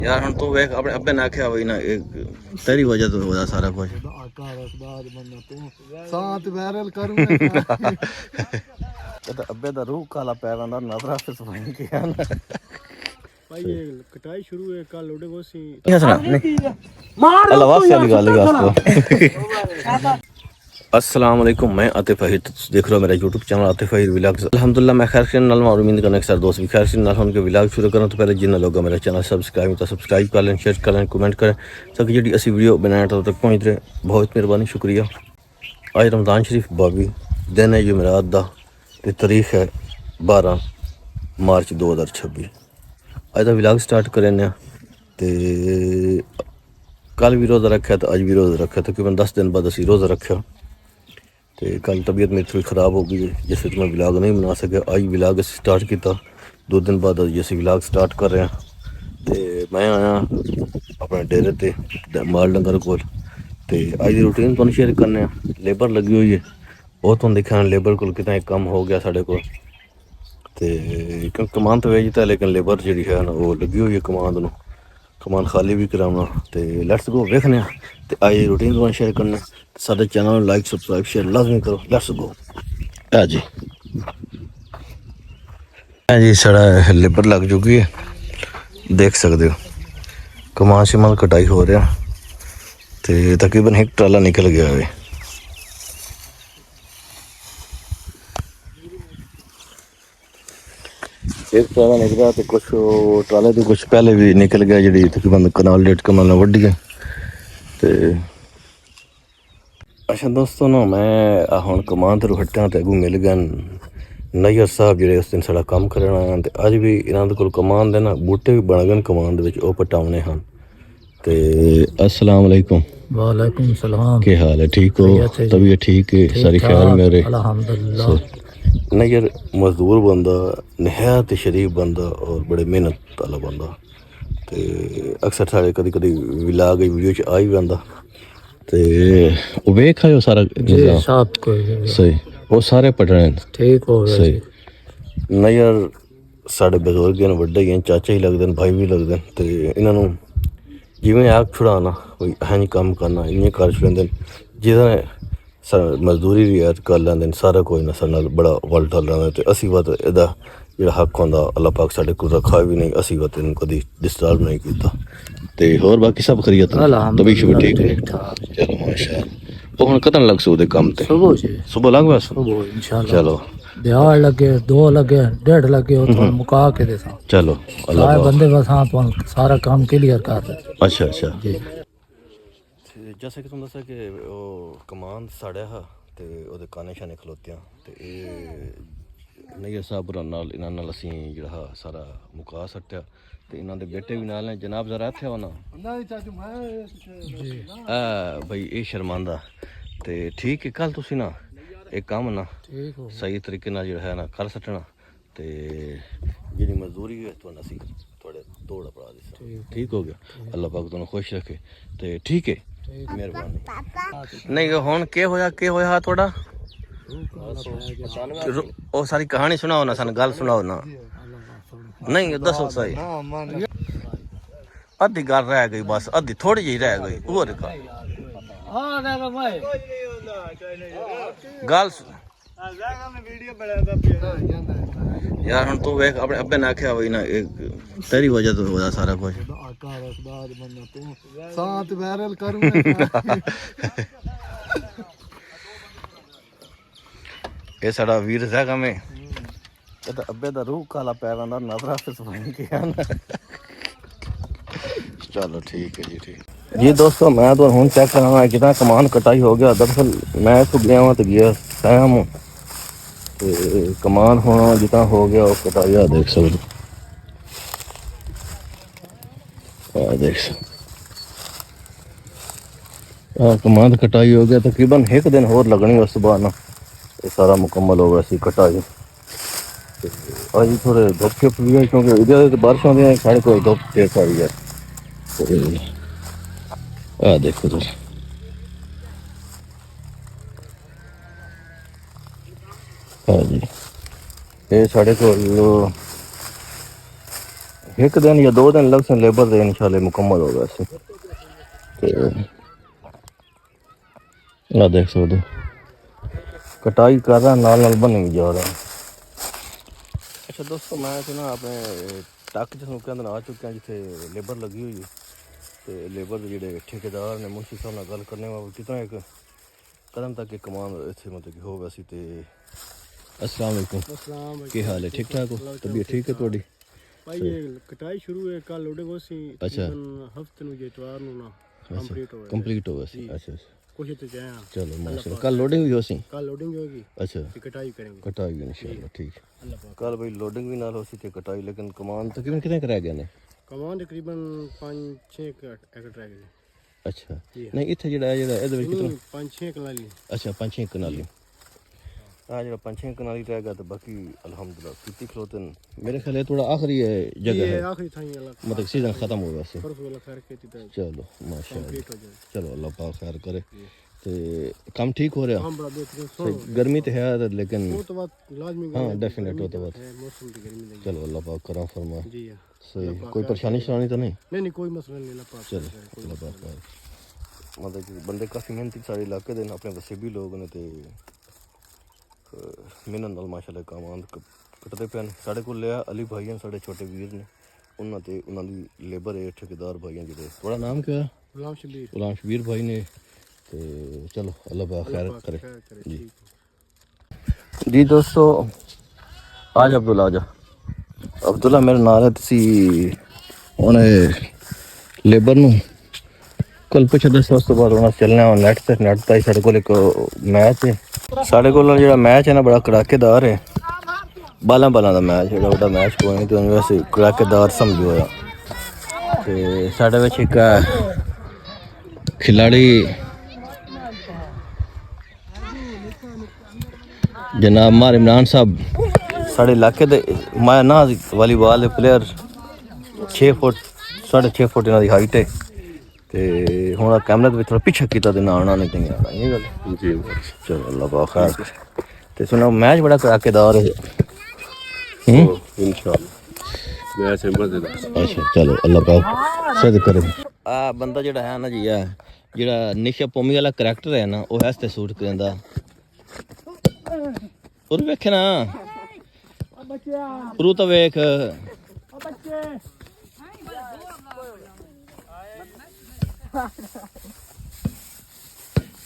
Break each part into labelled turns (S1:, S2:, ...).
S1: यार हम तो वेख अपने अब्बे ने आख्या वही ना तेरी वजह तो होया सारा कुछ साथ वायरल करूंगा तो अब्बे दा रूह काला पै रहा नजरा से सफाई किया ना भाई ये कटाई शुरू है कल उड़े वो सी मार अल्लाह वास्ते वाली गल है अस्सलाम वालेकुम मैं आतिफ अहिर देख रहे हो मेरा YouTube channel Atif Ahir vlogs अल्हम्दुलिल्लाह मैं खैर से नाल और उम्मीद करना कि सारे दोस्त भी खैर से नाल उनके व्लॉग शुरू करें तो पहले जिन्हें लोग मेरा चैनल सब्सक्राइब कर लें शेयर कर लें कमेंट करें ताकि जी असी वीडियो बनाए तो तक पहुँच रहे बहुत मेहरबानी शुक्रिया आज रमज़ान शरीफ बाबी दिन है जुमेरात दा ते तारीख है 12 मार्च 2026 अज का व्लॉग स्टार्ट करें तो कल भी रोज़ा रखा तो अज भी रोज़ा रखा तकरीबन 10 दिन बाद असी रोज़ा रखा तो कल तबीयत मेरी थोड़ी ख़राब हो गई जिस मैं व्लॉग नहीं बना सके अज व्लॉग स्टार्ट किया 2 दिन बाद अस व्लॉग स्टार्ट कर रहे हैं तो मैं आया अपने डेरे ते माल डंगर को अज की रूटीन तुहानूं शेयर करने लेबर लगी हुई है वो तुहानूं दिक्खा लेबर को कितना एक कम हो गया साढ़े को क्योंकि कमान तो वेचता लेकिन लेबर जी है ना वो लगी हुई है कमान खाली भी कराना तो लैट्स गो वेखने तो अज की रूटीन तुहानूं शेयर करने साडे चैनल लाइक सबसक्राइब शेयर लाजमी करो लैट्स गो है जी साढ़ा लेबर लग चुकी है देख सकते हो कमान शमान कटाई हो रहा तो तकरीबन एक ट्राला निकल गया है एक ट्राला निकला तो कुछ ट्राले तो कुछ पहले भी निकल गया जी तकरीबन कनाल डेट कनाल वड्डी गए तो अच्छा दोस्तों ना मैं हुण कमान तो हट्टिया तो अगू मिल गए नैयर साहब जो उस दिन साड़ा काम करन आया तो अज भी इन्होंने को कमान दे ना बूटे भी बन गए कमान वो पटाने हैं तो अस्सलाम वालेकुम
S2: वालेकुम सलाम
S1: क्या हाल है ठीक हो तबीयत ठीक है सारी खैर मेरे
S2: अल्हम्दुलिल्लाह
S1: नैयर मजदूर बंदा नहायत शरीफ बंदा और बड़े मेहनत वाला बंदा तो अक्सर साढ़े कभी कभी व्लॉग वीडियो च आ ही जाता तो वेख आयो सारा सही वो सारे पटने
S2: ठीक हो
S1: सही नैयर साढ़े बजुर्ग हैं वड्डे हैं चाचा ही लगते हैं भाई भी लगते हैं तो इन्हों जिमें आग छुड़ाना अं कम करना इं कर छुड़े जिदा मजदूरी रियायत कर लेंगे सारा कोई ना सारे बड़ा वल टल रहा तो असी वत एदा जो हक होंदा अल्लाह पाक साढ़े को रखा भी नहीं असी वत इन कभी डिस्टर्ब नहीं किया तो होर बाकी सब खरीद तभी शुभ ठीक है चलो माशाअल्लाह वो हुण कदन लग सू काम ते सुबह लग बस चलो
S2: दिहाड़ लगे 2 लगे 1.5 लगे तो मुका के दे
S1: चलो
S2: अल्लाह बंदे बस हाँ तो सारा काम क्लियर कर दे
S1: अच्छा अच्छा जी जैसे कि तुम दसा कि वो कमान साड़िया हा ते ओदे काने शाने खलोतियां ते नैयर साहब नाल इन्हां नाल असीं जिहड़ा सारा मुका सट्टिया ते इन्हां दे बेटे भी नाल ने जनाब जरा इत्थे होना भाई ये शर्मांदा ते ठीक है कल तुसीं ना एक काम ना सही तरीके नाल जिहड़ा है ना कर सट्टना ते जिहड़ी मजदूरी है तुहानूं असीं थोड़े तोड़ पड़ा दी ठीक हो गया अल्लाह पाक तुहानूं खुश रखे ते ठीक है मेहरबानी नहीं हुण के होया थोड़ा ओ सारी कहानी सुनाओ ना सन गल सुनाओ ना नहीं दसो सही अद्धी गल रह गई बस अद्धी थोड़ी जी रह गई और गल यार हम तो वेख अपने अब्बे ने आख्या वही ना तेरी वजह तो होया सारा कुछ
S2: साथ वायरल करूंगा
S1: ये साड़ा वीर जगह में तो अब्बे दा रूह काला पै रहा नजरा से सफाई किया ना चलो ठीक है जी ठीक जी दोस्तों मैं तो हूँ चेक कराना कितना कमान कटाई हो गया दरअसल मैं तो गया वहाँ तो गया सहम कमान होना जितना हो गया वो कटाई देख सकते देख सकते कमान कटाई हो गया तकरीबन एक दिन होर लगनी उस बाद ना ये सारा मुकम्मल हो गया सी कटाई अज थोड़े धुप छिप भी है क्योंकि इधर बारिश आदि साढ़े को धुप तेज सारी है देखो तुम हाँ जी ये साढ़े को एक दिन या 2 दिन लग सन लेबर दे इंशाल्लाह मुकम्मल होगा सी ते ना देख सकते कटाई कर रहा नाल बने जा रहा। अच्छा दोस्तों मैं तो ना अपने टक जिसनों कहंदे आ चुके हैं जिथे लेबर लगी हुई है तो लेबर के जोड़े ठेकेदार ने मुंशी साहब नाल गल करने वाले कितना एक कदम तक एक कमान इतने मतलब कि हो वैसी तो अस्सलाम वालेकुम क्या हाल है ठीक ठाक हो तबीयत ठीक है थोड़ी
S2: भाई ये कटाई शुरू है कल लोडिंग होसी
S1: अच्छा
S2: हफ्ते नु जे इतवार नु ना
S1: कंप्लीट हो वैसी अच्छा
S2: कोशिश तो जाए
S1: चलो माशाल्लाह कल लोडिंग भी होसी
S2: कल लोडिंग होगी
S1: अच्छा
S2: कटाई करेंगे
S1: कटाई भी इंशाल्लाह ठीक कल भाई लोडिंग भी नाल होसी ते कटाई लेकिन कमान तकरीबन कितने कराया गया ने
S2: कमान तकरीबन 5-6 एकड़ रह गए
S1: अच्छा नहीं इथे जेड़ा ਇਹਦੇ ਵਿੱਚ ਕਿਤਨਾ
S2: 5-6 ਕਨਾਲੀ
S1: अच्छा 5-6 कनाली आ जेड़ा 5-6 कनाली रह गया तो बाकी अल्हम्दुलिल्लाह कितनी खलोतन मेरे ख्याल है थोड़ा आखिरी जगह है
S2: आखिरी था ये
S1: मतलब सीजन खत्म हो गया से
S2: परसों वाला खैर खेती तो
S1: चलो माशाल्लाह
S2: कंप्लीट हो जाए
S1: चलो अल्लाह पाक खैर करे ते काम ठीक हो रहा
S2: हम बड़ा बेहतरीन
S1: गर्मी तो है लेकिन
S2: वो तो बात लाजमी
S1: हाँ डेफिनेट हो तो बात
S2: मौसम की गर्मी लगी
S1: चलो अल्लाह पाक करम फरमा
S2: जी हां
S1: सही कोई परेशानी शरानी तो नहीं
S2: नहीं कोई मसला नहीं अल्लाह पाक
S1: चलो अल्लाह पाक खैर मतलब कि बंदे काफ़ी मेहनती सारे इलाके दे अपने वसीबी लोग ने ते मेहनत नाल माशाल्लाह काम कटते पे साढ़े को लिया अली भाई हैं साढ़े छोटे वीर ने उन्होंने लेबर है ठेकेदार भाई हैं जिहड़े थोड़ा नाम क्या है गुलाम शबीर भाई ने तो चलो अल्लाह पाक खैर करे जी जी दोस्तों आज अब्दुल्ला मेरा नाम है तुसी उन्हें लेबर नूं कल पिछले 10 वर्ष तो बाद उन्हें चलना है नेट ताई साढ़े को एक मैच है साढ़े को जो मैच है ना बड़ा कड़ाकेदार है बाला का मैच है बड़ा मैच कोई नहीं तो वैसे कड़ाकेदार समझो होया ते साढ़े विच एक खिलाड़ी जनाब मार इमरान साहब साढ़े इलाके दे मैं ना वॉलीबॉल दे प्लेयर 6 फुट 6.5 फुट इन्हां दी हाइट है ते हुण कैमरे दे विच थोड़ा पिछे कीता ते ना आना नहीं चाहिए ये गल जी चलो अल्लाह पाक खैर ते सुनो मैच बड़ा कड़ाकेदार है इंशाल्लाह मैच है मजेदार अच्छा चलो अल्लाह पाक सद करे आ बंदा जेड़ा है ना जी है जेड़ा निशा पोमी वाला करैक्टर है ना वो हस्ते सूट करदा और वेख ना रू तो वेख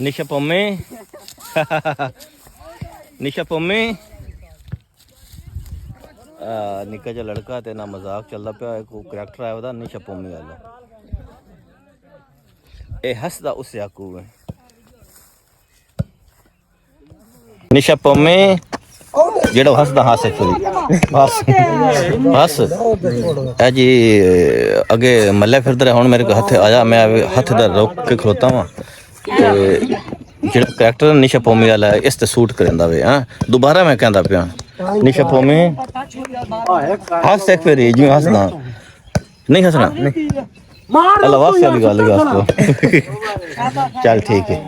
S1: निशा पोमी निशा पोमी निक्का जा लड़का ते ना मजाक चलदा पिया एक करैक्टर आया ओदा निशा पोमी वाला ए हसदा उस याकू है निशा पोमी जेड़ा हसदा हस है जी अगे मल्ले फिरदे रहे हुण मेरे को हथ आया मैं हथ दा रोक के खलोता वां जेड़ा करैक्टर निशा पोमी वाला है इस ते सूट करंदा वे हां दोबारा मैं कहंदा पिया निशा पोमी हस एक फिर जी हसदा नहीं हसना अल्लाह वास्ते वाली गल चल ठीक है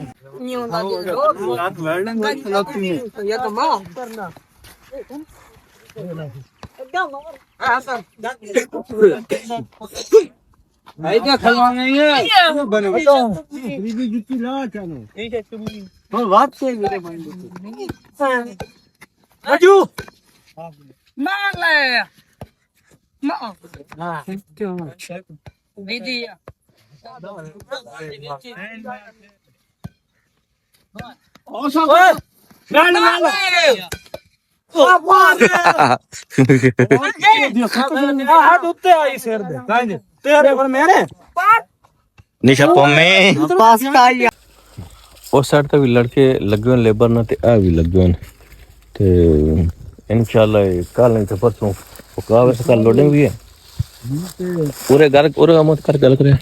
S1: निशा पोमी उस साइड ते भी लड़के लगे हुए लेबर ना ते आ भी लगे हुए ते इंशाल्लाह कल नहीं तो परसों वैसे कल लोडिंग भी है पूरे घर पूरे मत कर गल करे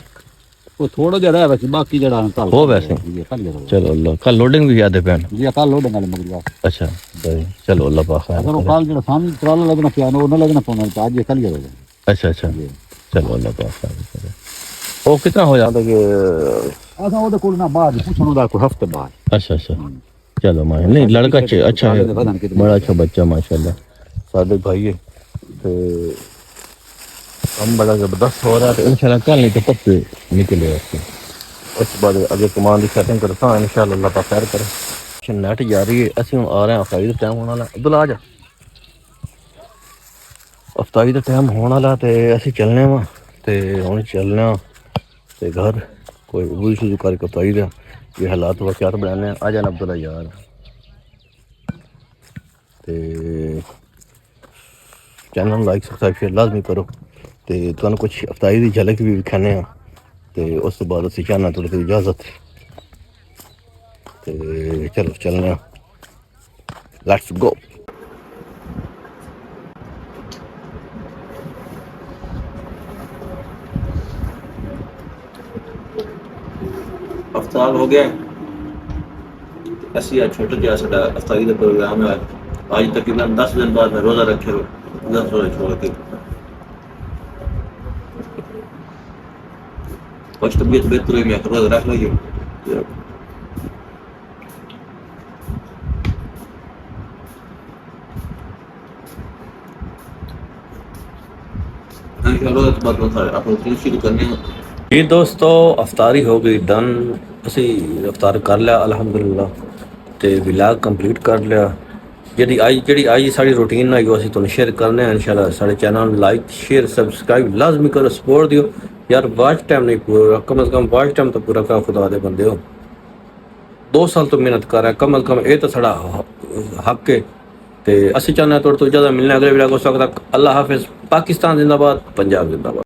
S2: वो थोड़ा जरा है बस बाकी जरा
S1: हो वैसे चलो अल्लाह कल लोडिंग भी याद है पैन
S2: जी कल लोडिंग वाले मगर
S1: अच्छा चलो अल्लाह पाक
S2: अगर वो कल जरा सामने ट्राला लगना पियानो वो न लगना पौना तो आज ये कल ही होगा
S1: अच्छा चलो अल्लाह पाक वो कितना हो जाता कि
S2: ऐसा वो तो कोई ना बाद पूछनो दा कोई हफ्ते बाद
S1: अच्छा चलो मां नहीं लड़का अच्छा है बड़ा अच्छा बच्चा माशाल्लाह सादे भाई है ते ਕੰਮ ਬੜਾ ਜ਼ਬਰਦਸਤ ਹੋ ਰਿਹਾ ਤੇ ਇਨਸ਼ਾਅੱਲਾ ਕੱਲ ਨਹੀਂ ਤੇ ਪੱਕੇ ਨਿਕਲੇ ਉਸ ਤੋਂ ਬਾਅਦ ਅੱਗੇ ਕਮਾਨ ਦੀ ਸੈਟਿੰਗ ਕਰਦਾ ਇਨਸ਼ਾਅੱਲਾ ਅੱਲਾਹ ਪਾ ਖੈਰ ਕਰੇ। ਨੈਟ ਜਾ ਰਹੀ ਹੈ ਅਸੀਂ ਆ ਰਹੇ ਹਾਂ ਅਫਤਾਰੀ ਦਾ ਟਾਈਮ ਹੋਣ ਵਾਲਾ ਅਬਦੁੱਲਾ ਆ ਜਾ ਅਫਤਾਰੀ ਦਾ ਟਾਈਮ ਹੋਣ ਵਾਲਾ ਤੇ ਅਸੀਂ ਚੱਲਨੇ ਵਾ ਤੇ ਹੁਣ ਚੱਲਣਾ ਤੇ घर कोई वही शुरू करके अफतारी का ये हालात वाक़यात बनाने आ जाना अब्दुल्ला यार ते चैनल लाइक सब्सक्राइब शेयर लाजमी करो ते तुहानू कुछ अफतारी की झलक भी विखाने ते उस तो बाद असीं चाहना थोड़ी सी इजाजत ते चलो चलने लेट्स गो। अफ्तार हो गया असी आज छोटा जहा साडा अफ्तारी का प्रोग्राम है आज तकरीबन 10 दिन बाद मैं रोज़ा रखे 10 रोज़े छोड़ के कुछ तबीयत बेहतर हुई मैं रोज़ा रख ली जी दोस्तों अफ्तारी हो गई डन असी अफ्तार कर लिया अलहमदुलिल्लाह ते विलाग कंप्लीट कर लिया जी आई साड़ी रूटीन आई असी तुहानू शेयर करने इंशाल्लाह साढ़े चैनल लाइक शेयर सबसक्राइब लाजमी करो सपोर्ट दियो यार वॉच टाइम नहीं पूरा कम अज़ कम वॉच टाइम तो पूरा कर खुदा दे बंदे हो 2 साल तो मेहनत कर रहा है कम अज़ कम ये तो साड़ा हक है ते असी चाहते हैं थोड़ा तो ज़्यादा मिलने अगले विलाग उस वक्त तक अल्लाह हाफिज़ पाकिस्तान जिंदाबाद पंजाब जिंदाबाद।